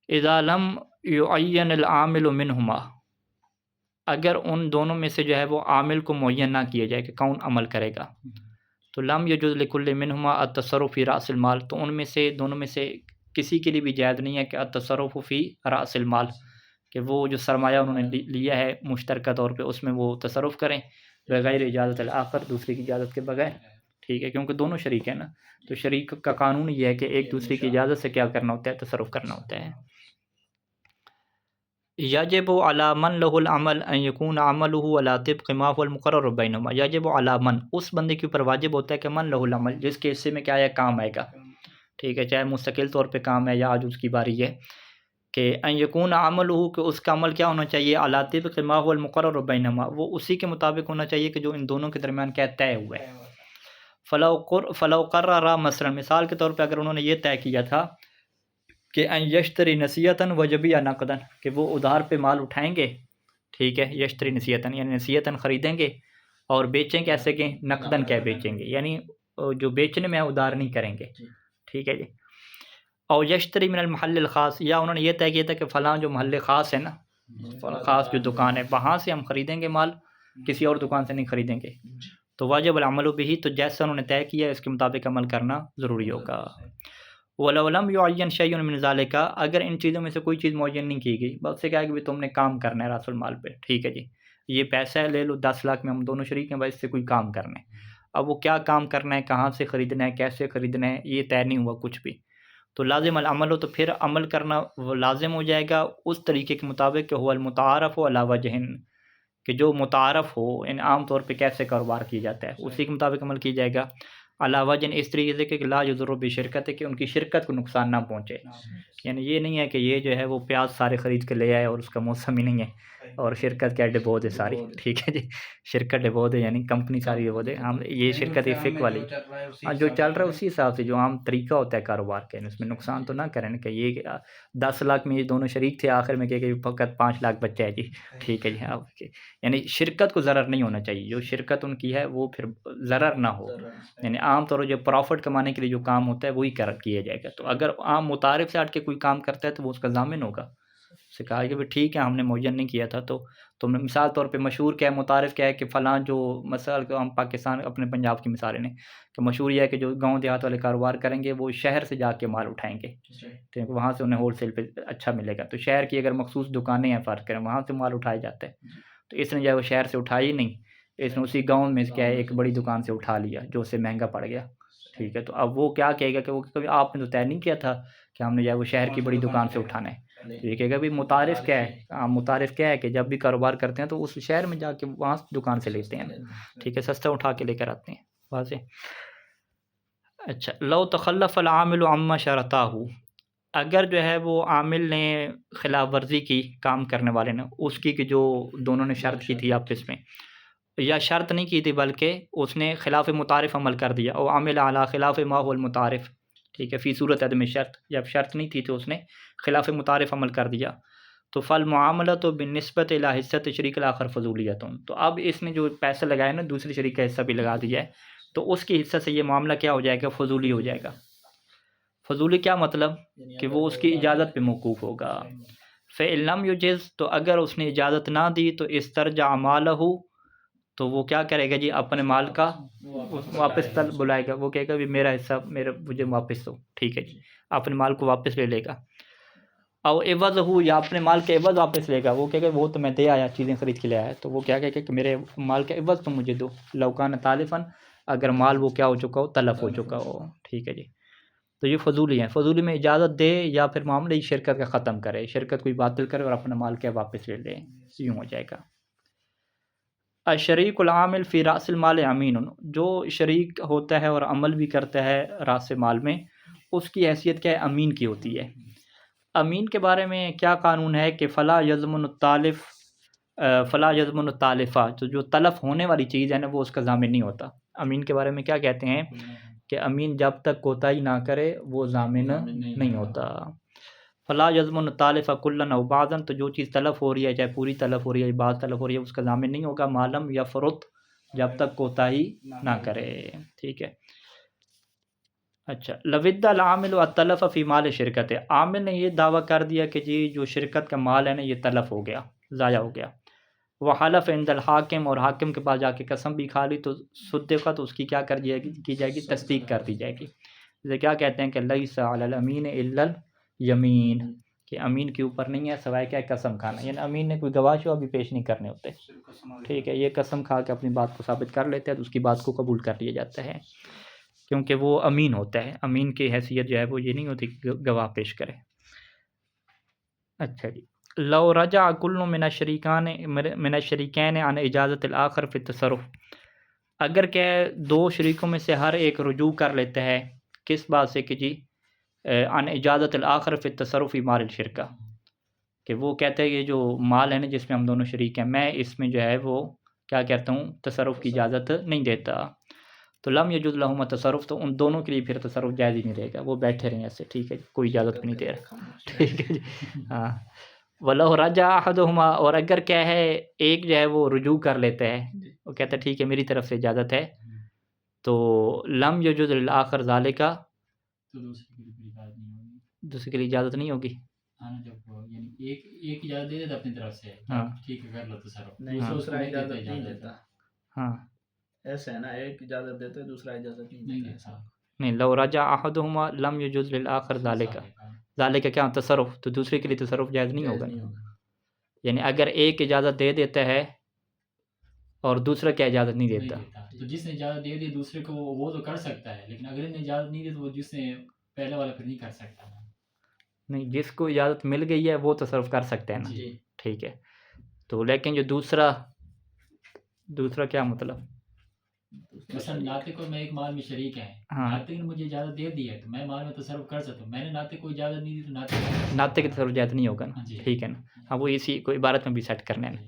इज़ा लम युअय्यन अल आमिलु मिनहुमा, अगर उन दोनों में से जो है वो आमिल को मुअय्यन ना किया जाए कि कौन अमल करेगा, तो लम यजुज़ लिकुल्लि मिनहुमा अत-तसर्रुफ़ फ़ी रासिल माल, तो उनमें से दोनों में से किसी के लिए भी जायज़ नहीं है कि अत-तसर्रुफ़ फ़ी रासिल माल, कि वो जो सरमाया उन्होंने लिया है मुश्तरका तौर पे उसमें वो तसर्रुफ़ करें बग़ैर इजाज़त अल-आख़र, दूसरे की इजाज़त के बगैर, ठीक है, क्योंकि दोनों शरीक हैं ना। तो शरीक का कानून ये है कि एक दूसरे की इजाज़त से क्या करना होता है, तसर्रुफ़ करना होता है। यजिबु अला मन लहुल अमल अन यकून अमलुहु अला तिब्क़ि मा हुवल मुक़र्रर बैनहुमा, यजिबु अला मन, उस बंदे के ऊपर वाजिब होता है कि मन लहुल अमल, जिसके हिस्से में क्या है, काम आएगा, ठीक है, चाहे मुस्तकिल तौर पे काम है या आज उसकी बारी है, कि अन यकून अमलुहु, कि उसका अमल क्या होना चाहिए, अला तिब्क़ि मा हुवल मुक़र्रर बैनहुमा, वो उसी के मुताबिक होना चाहिए कि जो इन दोनों के दरमियान क्या तय हुआ है। फ़लौ क़र्ररा मसलन, मिसाल के तौर पे अगर उन्होंने ये तय किया था कि अन यश्तरी नसीयतन व जबिया नक़दन, कि वो उधार पे माल उठाएँगे, ठीक है, यश्तरी नसीयतन यानी नसीयतन ख़रीदेंगे और बेचें कैसे के, नक़दन क्या बेचेंगे, यानी जो बेचने में है उधार नहीं करेंगे, ठीक है जी। और यश्तरी मिनल महल्लिल ख़ास, या उन्होंने ये तय किया था कि फ़लाँ जो महल्ले ख़ास है ना, ख़ास जो दुकान है वहाँ से हम ख़रीदेंगे माल, किसी और दुकान से नहीं ख़रीदेंगे, तो वाजिबुल अमलु बिही, तो जैसा उन्होंने तय किया इसके मुताबिक अमल करना ज़रूरी होगा। वलौ लम युअय्यन शैउन मिन ज़ालिका, अगर इन चीज़ों में से कोई चीज़ मुअय्यन नहीं की गई, बस से क्या है कि भाई तुमने काम करना है रासुल माल पे, ठीक है जी, ये पैसा है ले लो 10 लाख में हम दोनों शरीक हैं, बस इससे कोई काम करना है। अब वो क्या काम करना है, कहाँ से ख़रीदना है, कैसे ख़रीदना है, ये तय नहीं हुआ कुछ भी, तो लाज़िम अल अमल हो, तो फिर अमल करना वो लाज़िम हो जाएगा उस तरीके के मुताबिक कि हुवल मुतारफ़ अला वजहिन, कि जो मुतारफ़ हो, इन आम तौर पे कैसे कारोबार किया जाता है उसी के मुताबिक अमल किया जाएगा। अला वजन, इस तरीके से कि ला युज़र्रु बिशिरकत, है कि उनकी शिरकत को नुकसान ना पहुँचे, यानी ये नहीं है कि ये जो है वो प्याज सारे ख़रीद के ले आए और उसका मौसम ही नहीं है और शिरकत क्या डिबोध है सारी, ठीक है जी, शिरकत डिबोध है, यानी कंपनी सारी डिबोध है, हम ये शिरकत है फ़िक वाली, हाँ, जो चल रहा है उसी हिसाब से जो आम तरीका होता है कारोबार का, उसमें नुकसान तो ना करें ना, कि ये 10 लाख में ये दोनों शरीक थे, आखिर में कहे कि फ़कत 5 लाख बचा है जी, ठीक है जी, हाँ, यानी शिरकत को ज़रर नहीं होना चाहिए, जो शिरकत उनकी है वो फिर ज़रर ना हो, यानी आम तौर पर जो प्रॉफ़िट कमाने के लिए जो काम होता है वही किया जाएगा। तो अगर आम मुतारिफ़ से हट के कोई काम करता है तो वो उसका ज़ामिन होगा। उससे कहा कि भाई ठीक है, हमने मुअय्यन नहीं किया था, तो तुमने मिसाल तौर पे मशहूर क्या है, मुतारिफ़ क्या है कि फ़लाँ जो मसल को हम पाकिस्तान अपने पंजाब की मिसालें लें, कि मशहूर ये है कि जो गाँव देहात वाले कारोबार करेंगे वो शहर से जाके माल उठाएँगे, ठीक है, वहाँ से उन्हें होलसेल पे अच्छा मिलेगा। तो शहर की अगर मखसूस दुकानें हैं फ़र्ज़ करें, वहाँ से माल उठाया जाता है, तो इसने जो है वो शहर से उठाया ही नहीं, इसने उसी गाँव में क्या है एक बड़ी दुकान से उठा लिया जो उससे महँगा पड़ गया, ठीक है। तो अब वो क्या कहेगा कि वो कभी आपने तो तय नहीं किया था कि हमने जो है वो शहर की बड़ी दुकान से उठाना है। तो ये कहेगा भाई मुतारिफ़ क्या है, मुतारिफ़ क्या है कि जब भी कारोबार करते हैं तो उस शहर में जाके वहाँ से दुकान से लेते हैं, ठीक है, सस्ता उठा के लेकर आते हैं, वाज़ेह। अच्छा, लौ तख़ल्लफ़ अल आमिलु अम्मा शरताहु, अगर जो है वो आमिल ने खिलाफ़ वर्ज़ी की, काम करने वाले ने उसकी कि जो दोनों ने शर्त की थी आपस में, या शर्त नहीं की थी बल्कि उसने खिलाफ़ मुतारिफ़ अमल कर दिया, और आमिल अला खिलाफ़ मा हुवल मुतारिफ़, ठीक है, फ़ी सूरत अदम शर्त, जब शर्त नहीं थी तो उसने खिलाफ़ मुतारिफ़ अमल कर दिया, तो फ़ल मुआमलतु बिनिस्बत इला हिस्सत शरीक आखर फ़ज़ूलियतुन, तो अब इसने जो पैसे लगाए ना दूसरे शरीक का हिस्सा भी लगा दिया है, तो उसके हिस्से से ये मामला क्या हो जाएगा, फ़ज़ूली हो जाएगा। फ़ज़ूली क्या मतलब कि वो उसकी इजाज़त पे मौकूफ़ होगा। फ़इन लम युजिज़, तो अगर उसने इजाज़त ना दी तो इस्तरजा मालहु, तो वो क्या करेगा जी, अपने माल का वापस तलब बुलाएगा, वो कहेगा भी मेरा हिस्सा मुझे वापस दो, ठीक है जी, अपने माल को वापस ले लेगा। और एवज़हु, या अपने माल के एवज़ वापस लेगा, वो कहेगा वो तो मैं दे आया, चीज़ें ख़रीद के ले आया, तो वो क्या कहेगा कि मेरे माल का एवज़ तुम मुझे दो, लौ कान तालिफ़न, अगर माल वो क्या हो चुका हो, तलफ़ हो चुका हो, ठीक है जी। तो ये फ़ज़ूली है, फ़ज़ूली में इजाज़त दे या फिर मामले ही शिरकत का ख़त्म करे, शिरकत कोई बातिल करे और अपना माल क्या वापस ले ले, यूँ हो जाएगा। अशरीकुल आमिल फ़ी रासिल माल अमीनुन, जो शरीक होता है और अमल भी करता है रास माल में, उसकी हैसियत क्या है, अमीन की होती है। अमीन के बारे में क्या कानून है कि फ़ला यज़मुन तालिफ़ फ़ला यज़मुन तालिफ़ा, तो जो तलफ़ होने वाली चीज़ है ना वो उसका ज़ामिन नहीं होता। अमीन के बारे में क्या कहते हैं कि अमीन जब तक कोताही ना करे वो ज़ामिन नहीं होता। फ़ला यज़मुन तालिफ़ा कुल्लन औ बाज़न, तो जो चीज़ तलफ़ हो रही है, चाहे पूरी तलफ़ हो रही है, बाज़ तलफ़ हो रही है, उसका ज़ामिन नहीं होगा मालम या फ़ुरुत, जब तक कोताही ना करे। ठीक है। अच्छा, लविद्दल आमिल व तलफ़ फ़ी माल शिरकत है। आमिल ने ये दावा कर दिया कि जी जो शिरकत का माल है ना ये तलफ़ हो गया, ज़ाया हो गया। वह हलफ़ इंदल हाकिम, और हाकिम के पास जाके कसम भी खा ली, तो सुद्दिक़त, तो उसकी क्या कर जाएगी की जाएगी, तस्दीक कर दी जाएगी। जैसे क्या कहते हैं कि लैसा अलल अमीन इल्लल यमीन, कि अमीन के ऊपर नहीं है सवाए क्या, कसम खाना। यानी अमीन ने कोई गवाह शुबा भी पेश नहीं करने होते। ठीक है, ये कसम खा के अपनी बात को साबित कर लेते हैं तो उसकी बात को कबूल कर लिया जाता है, क्योंकि वो अमीन होता है। अमीन की हैसियत जो है वो ये नहीं होती कि गवाह पेश करे। अच्छा जी, लौ रजा कुल्लु मिन शरीकैन अन इजाज़त आखर फ़ी तसर्रुफ़, अगर क्या दो शरीकों में से हर एक रुजू कर लेता है किस बात से कि जी अन इजाज़त आखर फ़ी तसर्रुफ़ फ़ी माल शिरका, कि वो कहते हैं ये जो माल है ना जिसमें हम दोनों शरीक हैं, मैं इसमें जो है वो क्या कहता हूँ, तसर्रुफ़ की इजाज़त नहीं देता। तो लम यजुज़ लहुमा तसर्रुफ़, तो उन दोनों के लिए फिर तसर्रुफ़ जायज़ ही नहीं रहेगा, वो बैठे रहें ऐसे। ठीक है, कोई इजाज़त भी नहीं दे रहा। ठीक है जी, हाँ। वलौ रजा अहदुहुमा, और अगर क्या है एक जो है वो रुजू कर लेता है, वो कहता है ठीक है मेरी तरफ से इजाज़त है, तो लम यजुज़ लिल आखर ज़ालिका, तो दूसरे के लिए इजाज़त नहीं होगी। हाँ, जब यानी एक इजाज़त दे देता अपनी तरफ से, हाँ ठीक है कर लो तसर्रुफ़, नहीं दूसरा इजाज़त नहीं देता। हाँ ऐसे है ना, एक इजाज़त देते दूसरा इजाज़त नहीं देता। नहीं, लौ रजा अहदुहुमा लम यजुज़ लिल आखर ज़ालिका, ज़ालिका क्या तसर्रुफ़, तो दूसरे के लिए तसर्रुफ़ जायज़ नहीं होगा। यानी अगर एक इजाज़त दे देता है और दूसरा क्या इजाज़त नहीं देता, तो जिसने इजाज़त दे दी दूसरे को वो तो कर सकता है, लेकिन अगर इसने इजाज़त नहीं दी तो वो जिसने पहले वाला फिर नहीं कर सकता। नहीं, जिसको इजाज़त मिल गई है वो तसर्रुफ़ कर सकते हैं ना। ठीक है, तो लेकिन जो दूसरा क्या मतलब, मसलन नाते को मैं एक माल में शरीक है, हाँ, नाते ने मुझे इजाज़त दे दी है तो मैं माल में तसर्रुफ़ कर सकता हूँ, मैंने नाते को इजाज़त नहीं दी तो नाते की तसर्रुफ़ जायज़ नहीं होगा ना। ठीक है ना, हाँ वो इसी को इबारत में भी सेट करना है ना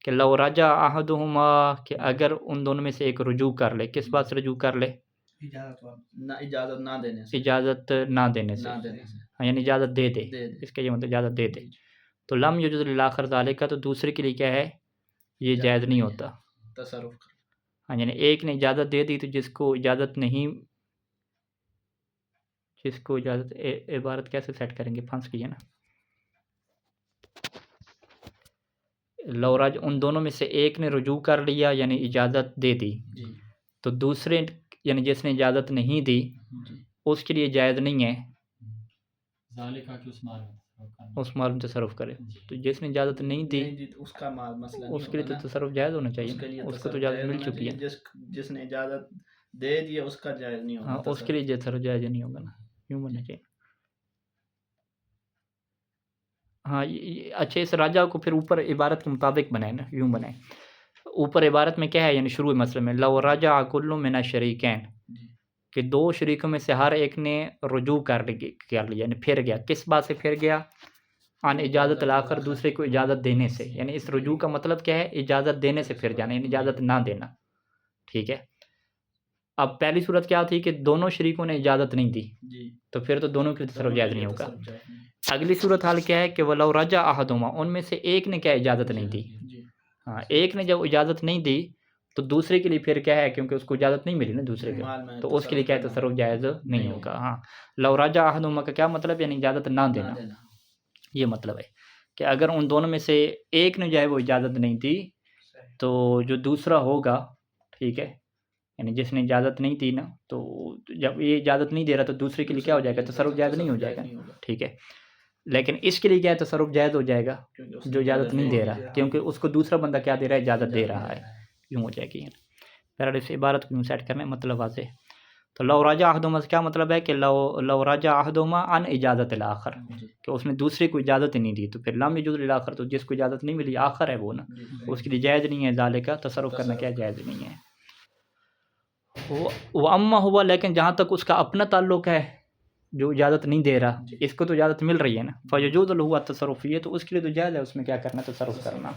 कि लौ रजा अहदुहुमा, कि अगर उन दोनों में से एक रुजू कर ले, किस बात से रुजू कर ले, इजाज़त ना देने से, इजाज़त ना देने से, हाँ यानी इजाज़त दे दे, इसका ये मतलब इजाज़त दे दे, तो लम यजुज़ लिल आखर ज़ालिका, तो दूसरे के लिए क्या है ये जायज़ नहीं होता तसर्रुफ़। हाँ, यानी एक ने इजाज़त दे दी तो जिसको इजाज़त नहीं, जिसको इजाज़त इबारत कैसे सेट करेंगे, फंस गई है ना। लौराज उन दोनों में से एक ने रुजू कर लिया यानी इजाज़त दे दी, तो दूसरे यानी जिसने इजाज़त नहीं दी उसके लिए जायज़ नहीं है ज़ालिका कि उस माल में तसर्रुफ़ करे। तो जिसने इजाज़त नहीं दी उसका माल मसला नहीं, उसके लिए तो तसर्रुफ़ जायज़ होना चाहिए, उसको तो इजाज़त मिल चुकी है। जिसने इजाज़त दे दी है उसका जायज़ नहीं होगा। हाँ, उसके लिए तसर्रुफ़ जायज़ नहीं होगा ना, यूँ होना चाहिए। हाँ, ये अच्छा, इस राजा को फिर ऊपर इबारत के मुताबिक बनाए ना, यूँ बनाए। ऊपर इबारत में क्या है, यानी शुरू मसले में लौ रजा कुल्लु मिन शरीकैन, कि दो शरीकों में से हर एक ने रुजू कर लिया, यानी फिर गया। किस बात से फिर गया, अन इजाज़त आखर, दूसरे को इजाज़त देने से। यानी इस रुजू का मतलब क्या है, इजाज़त देने से फिर जाना, यानी इजाज़त ना देना। ठीक है, अब पहली सूरत क्या थी कि दोनों शरीकों ने इजाज़त नहीं दी, तो फिर तो दोनों की तरफ जायज़ नहीं होगा। अगली सूरत हाल क्या है कि वलौ रजा अहदुमा, उनमें से एक ने क्या इजाज़त नहीं दी। हाँ, एक ने जब इजाज़त नहीं दी तो दूसरे के लिए फिर क्या है, क्योंकि उसको इजाज़त नहीं मिली ना दूसरे के, तो उसके लिए क्या है, तसर्रुफ़ जायज़ नहीं होगा। हाँ, लौ रजा अहदुमा का क्या मतलब, यानी इजाज़त ना देना, ये मतलब है कि अगर उन दोनों में से एक ने जो है वो इजाज़त नहीं दी तो जो दूसरा होगा, ठीक है, यानी जिसने इजाज़त नहीं दी ना, तो जब ये इजाज़त नहीं दे रहा तो दूसरे के लिए क्या हो जाएगा, तसर्रुफ़ जायज़ नहीं हो जाएगा। ठीक है, लेकिन इसके लिए क्या है, तसर्रुफ़ जायज़ हो जाएगा जो इजाज़त नहीं दे रहा, क्योंकि उसको दूसरा बंदा क्या दे रहा है, इजाज़त दे रहा है, यूँ हो जाएगी। पहले इस इबारत को यूँ सेट करना है, मतलब वाज़ेह। तो लौ रजा अहदुमा से क्या मतलब है कि लौ रजा अहदुमा अन इजाज़त आखर, कि उसने दूसरे को इजाज़त नहीं दी, तो फिर लम यजुज़ लिल आखर, तो जिसको इजाज़त नहीं मिली आखर है वो ना, उसके लिए जायज़ नहीं है ज़ालिका, तसर्रुफ़ करना क्या जायज़ नहीं है। वो अम्मा हुआ, लेकिन जहाँ तक उसका अपना ताल्लुक़ है, जो इजाज़त नहीं दे रहा, जी। इसको तो इजाज़त मिल रही है ना, फ़यजूज़ु लहू अत-तसर्रुफ़, ये तो उसके लिए तो जायज़ है उसमें क्या करना, तसर्रुफ़ करना।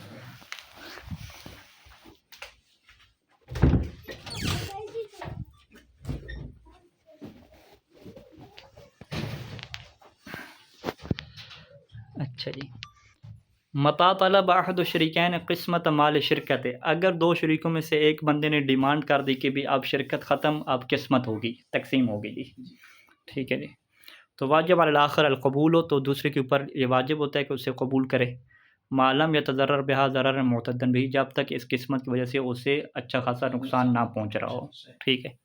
अच्छा जी, मता तलब अहदु शरीकैन क़िस्मत माल शिरकत, अगर दो शरीकों में से एक बंदे ने डिमांड कर दी कि भी अब शिरकत ख़त्म, अब किस्मत होगी, तकसीम होगी जी, ठीक है जी। तो वाजिब अल आखिर अल कबूल हो, तो दूसरे के ऊपर ये वाजिब होता है कि उसे कबूल करे, मालम यतज़र्रर बिहा ज़रर मुअतद्दन बिही, जब तक इस किस्मत की वजह से उसे अच्छा खासा नुकसान ना पहुँच रहा हो, ठीक है।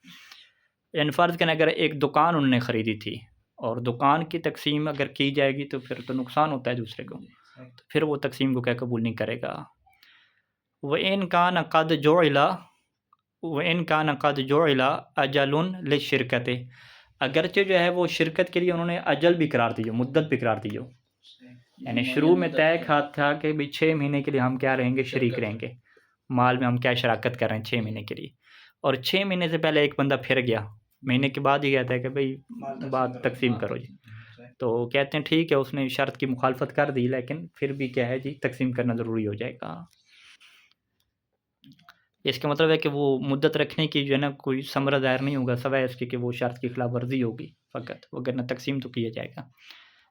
यानी फ़र्ज़ करें अगर एक दुकान उन्होंने ख़रीदी थी और दुकान की तकसीम अगर की जाएगी तो फिर तो नुकसान होता है दूसरे को, तो फिर वो तकसीम को क्या कबूल नहीं करेगा। व इन कान क़द जुइला अजलुन लिश्शिरकत, अगरचे जो है वो शिरकत के लिए उन्होंने अजल भी करार दी हो, मुद्दत भी करार दी हो, यानी शुरू में तय था कि भाई 6 महीने के लिए हम क्या रहेंगे, शरीक रहेंगे, माल में हम क्या शराकत कर रहे हैं 6 महीने के लिए, और 6 महीने से पहले एक बंदा फिर गया, महीने के बाद ही कहता है कि भाई बात तकसीम करो जी, तो कहते हैं ठीक है, उसने शर्त की मुखालफत कर दी, लेकिन फिर भी क्या है जी, तकसीम करना ज़रूरी हो जाएगा। इसका मतलब है कि वो मुद्दत रखने की जो है ना कोई समरा ज़ाहिर नहीं होगा, सवाए इसके कि वो शर्त की खिलाफ वर्जी होगी फ़कत, वगरना तकसीम तो किया जाएगा,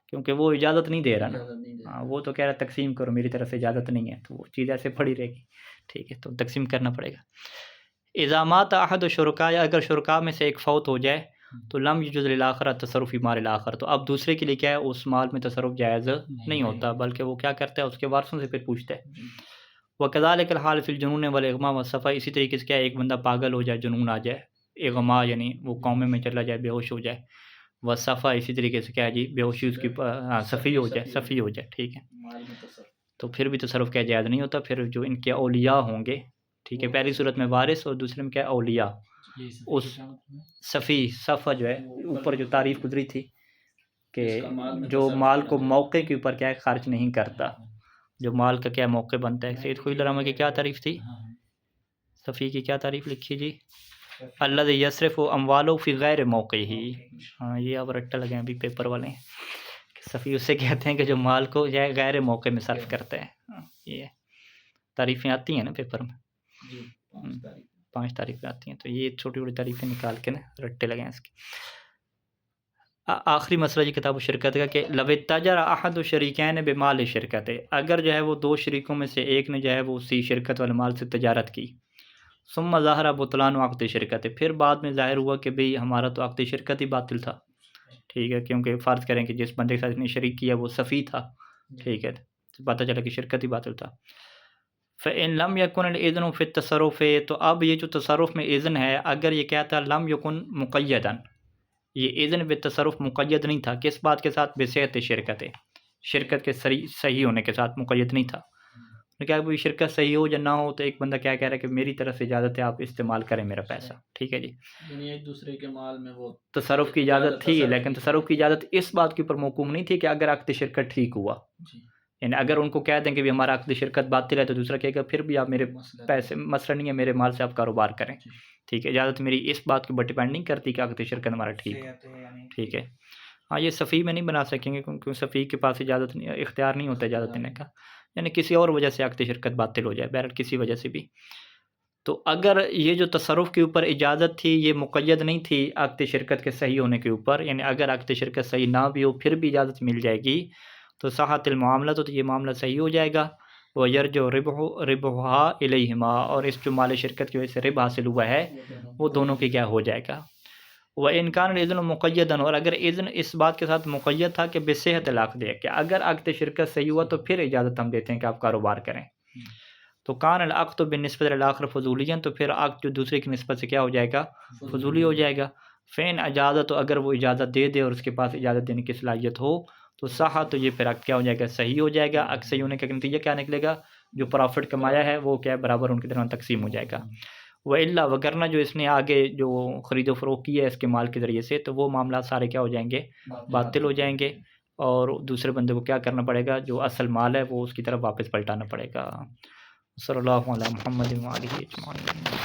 क्योंकि वो इजाज़त नहीं दे रहा ना। हाँ, वो तो कह रहा है तकसीम करो, मेरी तरफ से इजाज़त नहीं है, तो वो चीज़ ऐसे पड़ी रहेगी, ठीक है, तो तकसीम करना पड़ेगा। इज़ा मात अहद शुरका, अगर शुरका में से एक फ़ौत हो जाए तो लम यजुज़ लिल आखिर तसर्रुफ़ फ़ी माल आखिर, तो अब दूसरे के लिए क्या है, उस माल में तसर्रुफ़ जायज़ नहीं होता, बल्कि वो क्या करता है, उसके वारसों से फिर पूछता है। व कज़ालिकल हाल फ़िल जुनून वल इग़मा व सफ़ा, इसी तरीके से क्या है, एक बंदा पागल हो जाए, जुनून आ जाए, इग़मा यानी वो कौमे में चला जाए, बेहोश हो जाए, व सफ़ा इसी तरीके से क्या है जी, बेहोशी उसकी सफ़ी हो जाए, ठीक है, तो फिर भी तसर्रुफ़ क्या जायज़ नहीं होता। फिर जो इनके औलिया होंगे, ठीक है, पहली सूरत में वारिस और दूसरे में क्या है, औलिया, उस सफ़ी सफ़ा जो है ऊपर जो तारीफ़ गुजरी थी कि जो माल को मौके के ऊपर क्या है ख़र्च नहीं करता, जो माल का क्या मौके बनता है। सैयद ख़ुशीद रहमा की क्या तारीफ़ थी, सफ़ी की क्या तारीफ़ लिखी जी, अल्लज़ी यस्रिफ़ु अमवालहु फ़ी गैर मौक़िही। हाँ, ये अब रट्टा लगे अभी पेपर वाले, सफ़ी उससे कहते हैं कि जो माल को जो है गैर मौके में सर्फ करता है। ये तारीफ़ें आती हैं ना पेपर में, 5 तारीफ़ें आती हैं, तो ये छोटी-छोटी तारीफ़ें निकाल के ना रट्टे लगे हैं इसके। आखिरी मसला जी किताब शिरकत का कि लव इत्तजर अहद शरीकैन बिमाल शिरकत, अगर जो है वो दो शरीकों में से एक ने जो है वो उसी शिरकत वाले माल से तजारत की, सुम्मा ज़ाहरा बुतलान अक़्द शिरकत, फिर बाद में ज़ाहिर हुआ कि भाई हमारा तो अक़्द शिरकत ही बातिल था, ठीक है, क्योंकि फ़र्ज़ करें कि जिस बंदे के साथ इसने शरीक किया वो सफ़ी था, ठीक है, तो पता चला कि शिरकत ही बातिल था। फ़इन लम यकुन इज़्न फ़ी तसर्रुफ़, तो अब ये जो तसर्रुफ़ में इज़्न है, अगर ये कहता लम यकुन मुक़य्यदन, ये इज़्न बे तसर्रुफ़ मुक़य्यद नहीं था, किस बात के साथ, बेसेहत शिरकत, शिरकत के सही होने के साथ मुक़य्यद नहीं था। तो क्या कोई शिरकत सही हो या ना हो, तो एक बंदा क्या कह रहा है कि मेरी तरफ से इजाज़त है, आप इस्तेमाल करें मेरा पैसा, ठीक है जी, यानी एक दूसरे के माल में वो तसर्रुफ़ की इजाज़त थी, लेकिन तसर्रुफ़ की इजाज़त इस बात के ऊपर मौकूफ़ नहीं थी कि अगर अक़्द शिरकत ठीक हुआ, यानी अगर उनको कह दें कि भी हमारा अक़्द शिरकत बातिल है, तो दूसरा कहेगा फिर भी आप मेरे पैसे, मसला नहीं है, मेरे माल से आप कारोबार करें, ठीक है, इजाज़त मेरी इस बात के ऊपर डिपेंड नहीं करती कि अक़्द शिरकत हमारा ठीक है। हाँ, ये सफ़ी में नहीं बना सकेंगे, क्योंकि सफ़ी के पास इजाज़त नहीं, इख्तियार नहीं होता इजाज़त देने का, यानी किसी और वजह से अक़्द शिरकत बातिल हो जाए, बहरहाल किसी वजह से भी। तो अगर ये जो तसर्रुफ़ के ऊपर इजाज़त थी, ये मुक़य्यद नहीं थी अक़्द शिरकत के सही होने के ऊपर, यानी अगर अक़्द शिरकत सही ना भी हो फिर भी इजाज़त मिल जाएगी, तो सहातिल मामला, तो ये मामला सही हो जाएगा। व यरजो रिबहा इलैहिमा, और इस जो माल शिरकत की वजह से रिब हासिल हुआ है वो दोनों की क्या हो जाएगा। व इनकान इज़्न मुक़य्यदन, और अगर इज़्न इस बात के साथ मुक़य्यद था कि बेसेहत अक़्द है, कि अगर अक़्द शिरकत सही हुआ तो फिर इजाज़त हम देते हैं कि आप कारोबार करें, तो कान अल अक़्द बिनिस्बत इल आखिर फ़ज़ूलियन, तो फिर अक़्द जो दूसरे की निस्बत से क्या हो जाएगा, फ़ज़ूली हो जाएगा। फ़ैन इजाज़त, तो अगर वो इजाज़त दे दे और उसके पास इजाज़त देने की सलाहियत हो, तो सहा, तो ये फिर अक़्द क्या हो जाएगा, सही हो जाएगा। अक़्द सही होने का नतीजा क्या निकलेगा, जो प्रॉफ़िट कमाया है वो क्या है, बराबर उनके दरमियान तक़सीम हो जाएगा। व इल्ला, वगरना जो इसने आगे जो ख़रीदो फ़रोख्त की है इसके माल के ज़रिए से, तो वो मामला सारे क्या हो जाएंगे, बातिल हो जाएंगे, और दूसरे बंदे को क्या करना पड़ेगा, जो असल माल है वो उसकी तरफ वापस पलटाना पड़ेगा। सल्लल्लाहु अला मुहम्मद व आलिहि अजमईन।